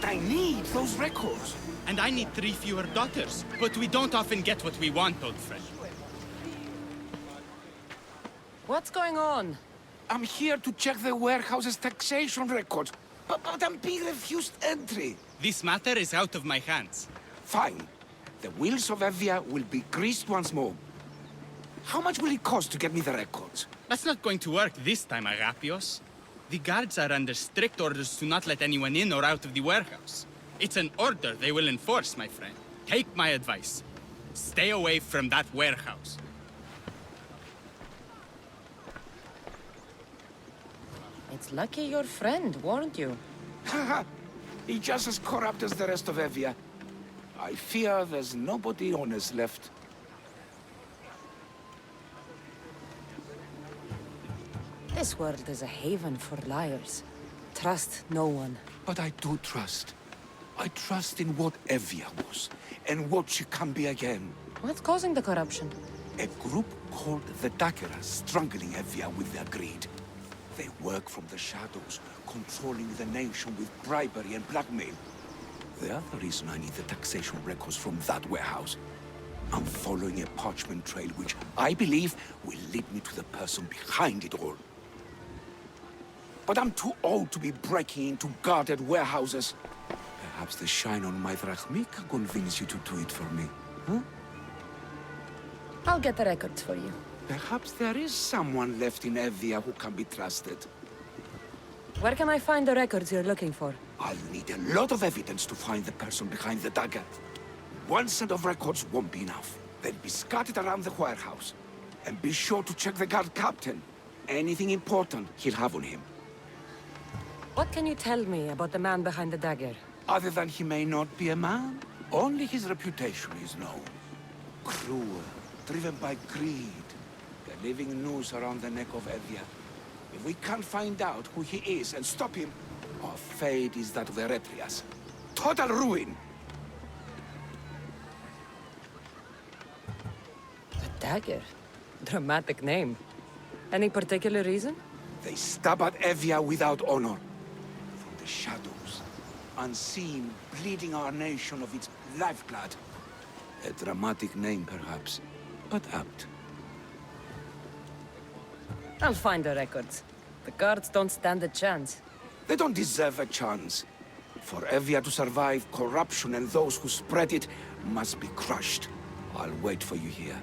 But I need those records. And I need 3 fewer daughters. But we don't often get what we want, old friend. What's going on? I'm here to check the warehouse's taxation records, but I'm being refused entry. This matter is out of my hands. Fine. The wheels of Evia will be greased once more. How much will it cost to get me the records? That's not going to work this time, Agapios. The guards are under strict orders to not let anyone in or out of the warehouse. It's an order they will enforce, my friend. Take my advice. Stay away from that warehouse. It's lucky your friend warned you. Haha! He's just as corrupt as the rest of Evia. I fear there's nobody honest left. This world is a haven for liars. Trust no one. But I do trust. I trust in what Evia was, and what she can be again. What's causing the corruption? A group called the Daggerers strangling Evia with their greed. They work from the shadows, controlling the nation with bribery and blackmail. The other reason I need the taxation records from that warehouse. I'm following a parchment trail which I believe will lead me to the person behind it all. But I'm too old to be breaking into guarded warehouses. Perhaps the shine on my drachmi can convince you to do it for me, huh? I'll get the records for you. Perhaps there is someone left in Evia who can be trusted. Where can I find the records you're looking for? I'll need a lot of evidence to find the person behind the dagger. One set of records won't be enough. They'll be scattered around the warehouse. And be sure to check the guard captain. Anything important he'll have on him. What can you tell me about the man behind the dagger? Other than he may not be a man, only his reputation is known. Cruel, driven by greed. A living noose around the neck of Evia. If we can't find out who he is and stop him, our fate is that of Eretrias. Total ruin! The dagger? Dramatic name. Any particular reason? They stab at Evia without honor. From the shadows, unseen, bleeding our nation of its lifeblood. A dramatic name, perhaps, but apt. I'll find the records. The guards don't stand a chance. They don't deserve a chance. For Evia to survive, corruption and those who spread it must be crushed. I'll wait for you here.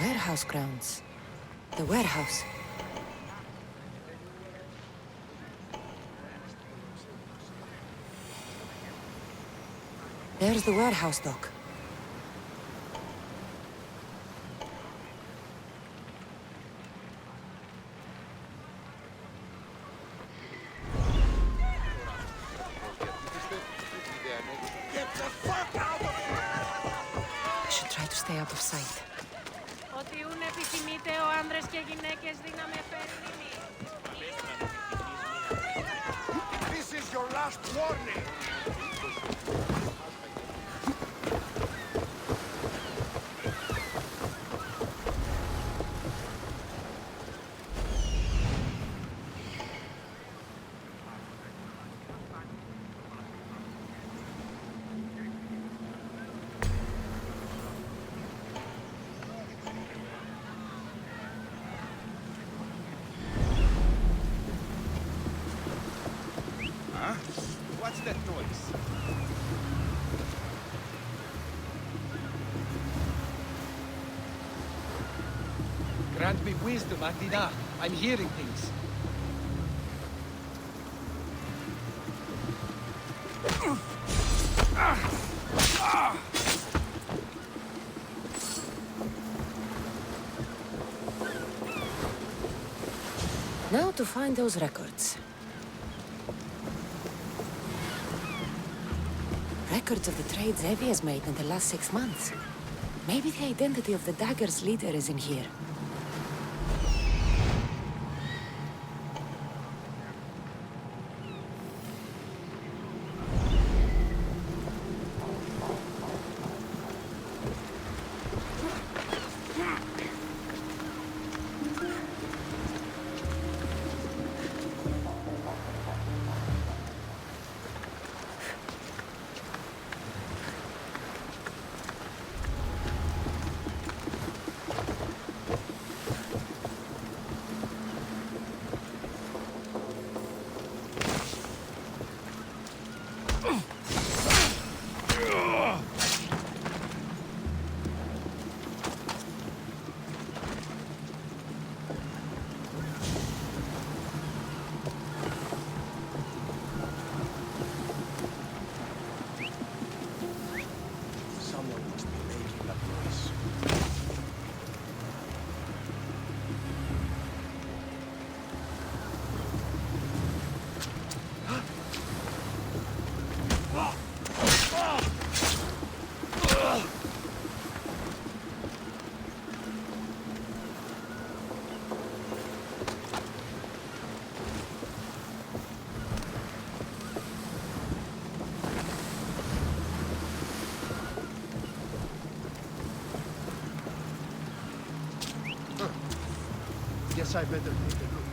Warehouse grounds. The warehouse. There's the warehouse dock. Get the fuck out of here! I should try to stay out of sight. Ότι ούν επιθυμείτε ο άνδρες και γυναίκες δύναμη περίμενη. This is your last warning! What's that noise? Grant me wisdom, Adina. I'm hearing things. Now to find those records. Records of the trades Evie has made in the last 6 months. Maybe the identity of the dagger's leader is in here. Someone must be making that noise. Guess I better take a look.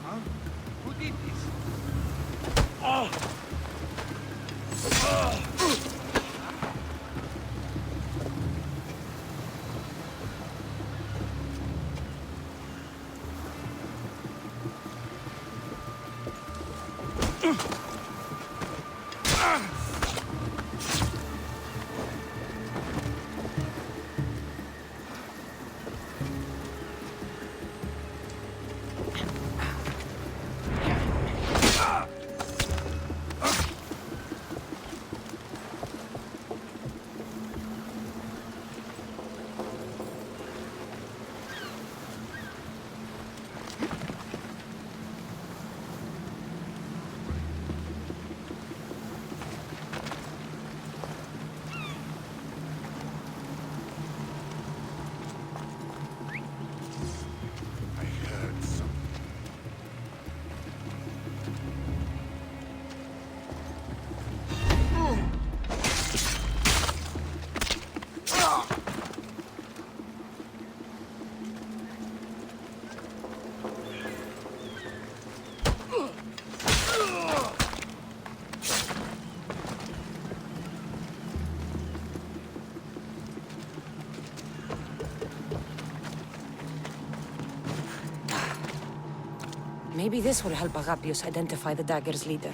Huh? Who did this? Maybe this will help Agapios identify the dagger's leader.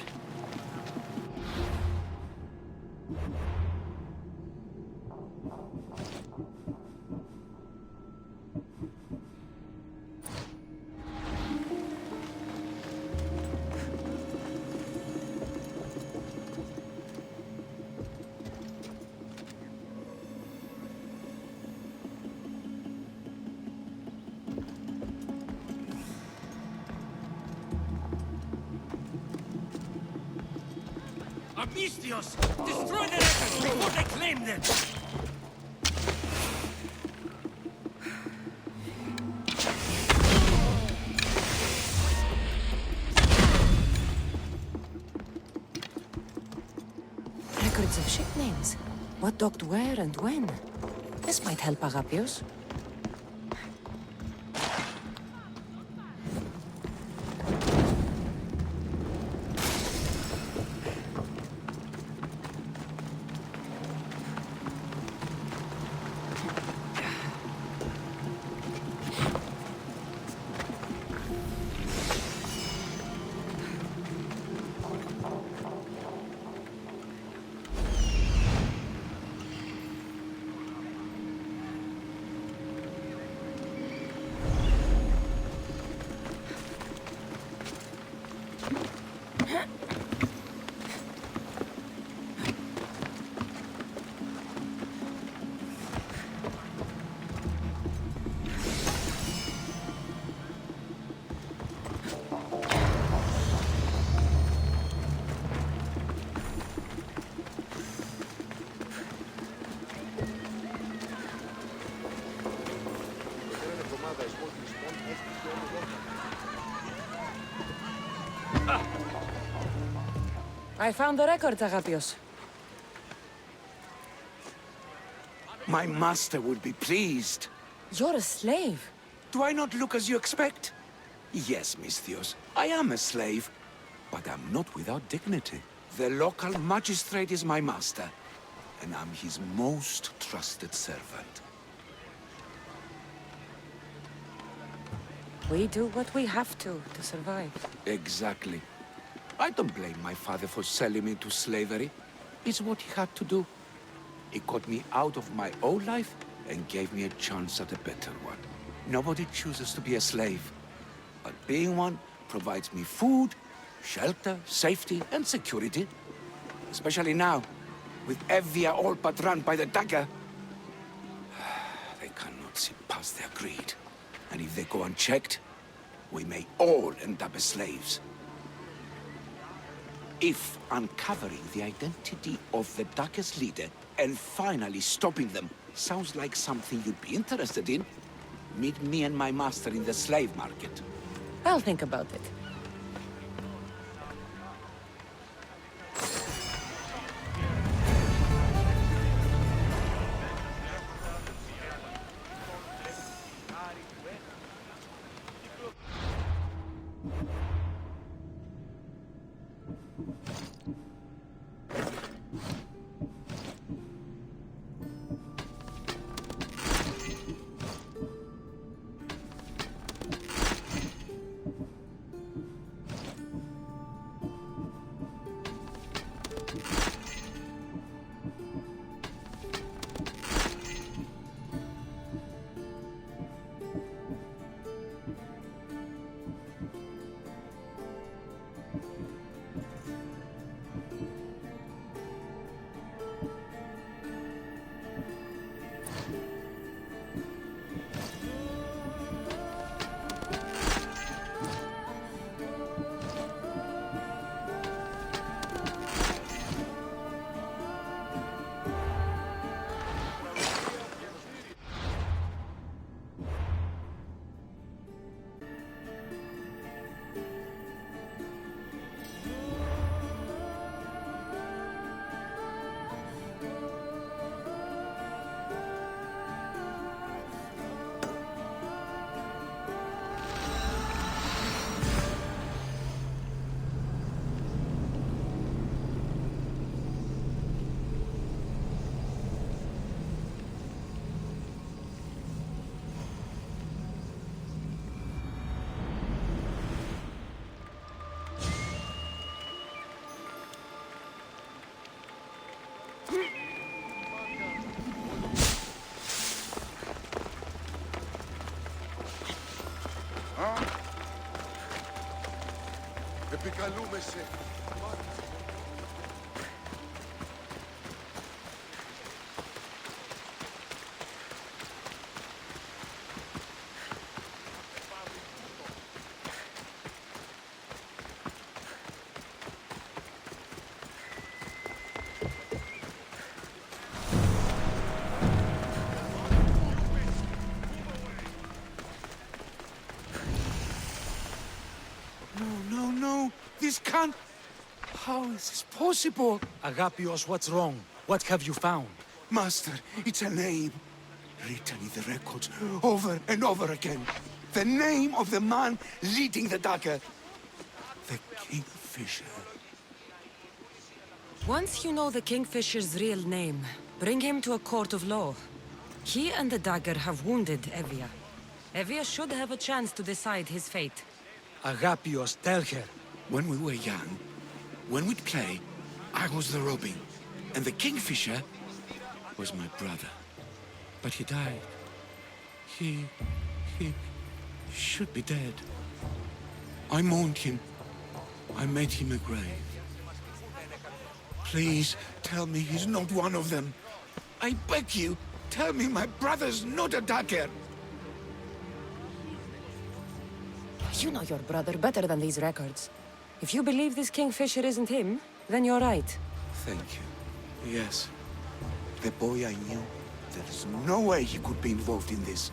Amistios! Destroy the records before they claim them! Records of ship names. What docked where and when. This might help Agapios. I found the record, Agapios. My master would be pleased. You're a slave. Do I not look as you expect? Yes, Misthios, I am a slave, but I'm not without dignity. The local magistrate is my master, and I'm his most trusted servant. We do what we have to survive. Exactly. I don't blame my father for selling me to slavery. It's what he had to do. He got me out of my old life and gave me a chance at a better one. Nobody chooses to be a slave. But being one provides me food, shelter, safety, and security. Especially now, with Evia all but run by the dagger. They cannot see past their greed. And if they go unchecked, we may all end up as slaves. If uncovering the identity of the Dagger's leader and finally stopping them sounds like something you'd be interested in, meet me and my master in the slave market. I'll think about it. Επικαλούμεσαι. No. This can't... How is this possible? Agapios, what's wrong? What have you found? Master, it's a name. Written in the records over and over again. The name of the man leading the dagger. The Kingfisher. Once you know the Kingfisher's real name, bring him to a court of law. He and the dagger have wounded Evia. Evia should have a chance to decide his fate. Agapios, tell her. When we were young, when we'd play, I was the robin. And the Kingfisher was my brother. But he died. He should be dead. I mourned him. I made him a grave. Please, tell me he's not one of them. I beg you, tell me my brother's not a dagger. You know your brother better than these records. If you believe this Kingfisher isn't him, then you're right. Thank you. Yes. The boy I knew, there's no way he could be involved in this.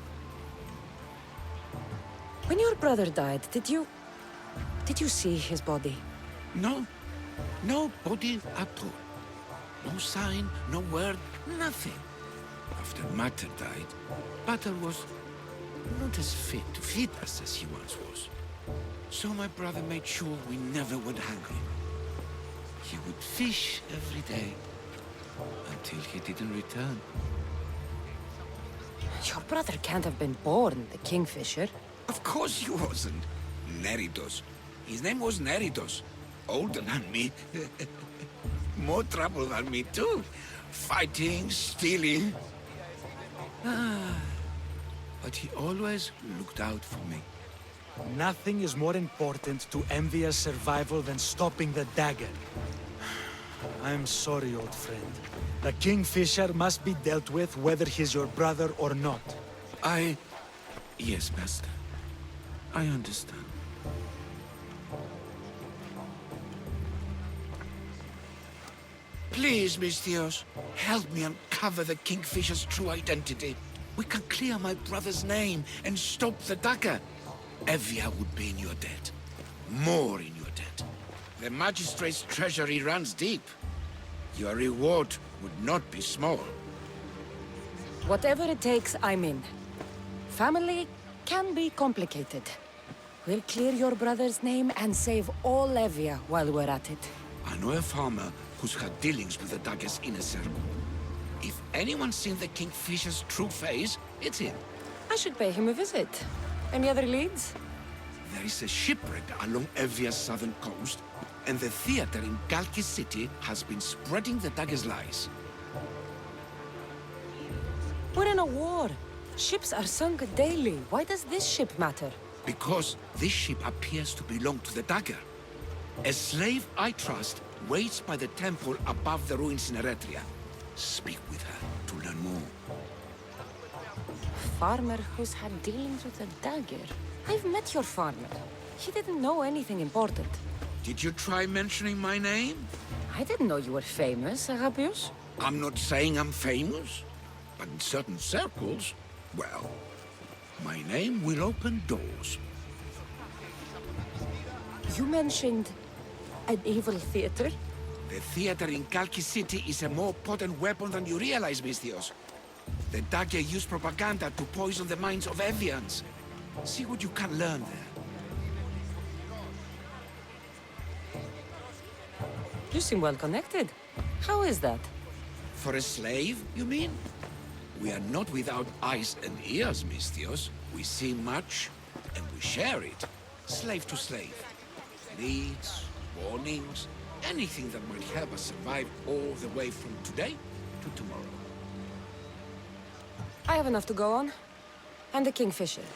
When your brother died, did you see his body? No. No body at all. No sign, no word, nothing. After Mater died, Pater was not as fit to feed us as he once was. So my brother made sure we never went hungry. He would fish every day until he didn't return. Your brother can't have been born the Kingfisher. Of course he wasn't. Neritos. His name was Neritos. Older than me. More trouble than me, too. Fighting, stealing. But he always looked out for me. Nothing is more important to Envia's survival than stopping the dagger. I'm sorry, old friend. The Kingfisher must be dealt with whether he's your brother or not. Yes, Master. I understand. Please, Misthios, help me uncover the Kingfisher's true identity. We can clear my brother's name and stop the dagger. Evia would be in your debt. More in your debt. The Magistrate's treasury runs deep. Your reward would not be small. Whatever it takes, I'm in. Family can be complicated. We'll clear your brother's name and save all Evia while we're at it. I know a farmer who's had dealings with the dagger's inner circle. If anyone's seen the Kingfisher's true face, it's him. I should pay him a visit. Any other leads? There is a shipwreck along Evia's southern coast, and the theater in Galki City has been spreading the dagger's lies. We're in a war. Ships are sunk daily. Why does this ship matter? Because this ship appears to belong to the dagger. A slave I trust waits by the temple above the ruins in Eretria. Speak with her to learn more. Farmer who's had dealings with a dagger. I've met your farmer. He didn't know anything important. Did you try mentioning my name? I didn't know you were famous, Agapios. I'm not saying I'm famous, but in certain circles, well, my name will open doors. You mentioned an evil theater? The theater in Kalki City is a more potent weapon than you realize, Misthios. The dagger used propaganda to poison the minds of Evians. See what you can learn there. You seem well connected. How is that? For a slave, you mean? We are not without eyes and ears, Misthios. We see much, and we share it. Slave to slave. Leads, warnings, anything that might help us survive all the way from today to tomorrow. I have enough to go on. And the Kingfisher.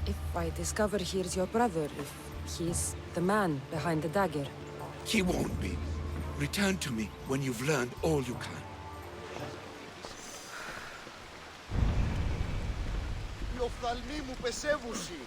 If I discover he's your brother, if he's the man behind the dagger. He won't be. Return to me when you've learned all you can. Οι οφθαλμοί μου πεσεύουσι.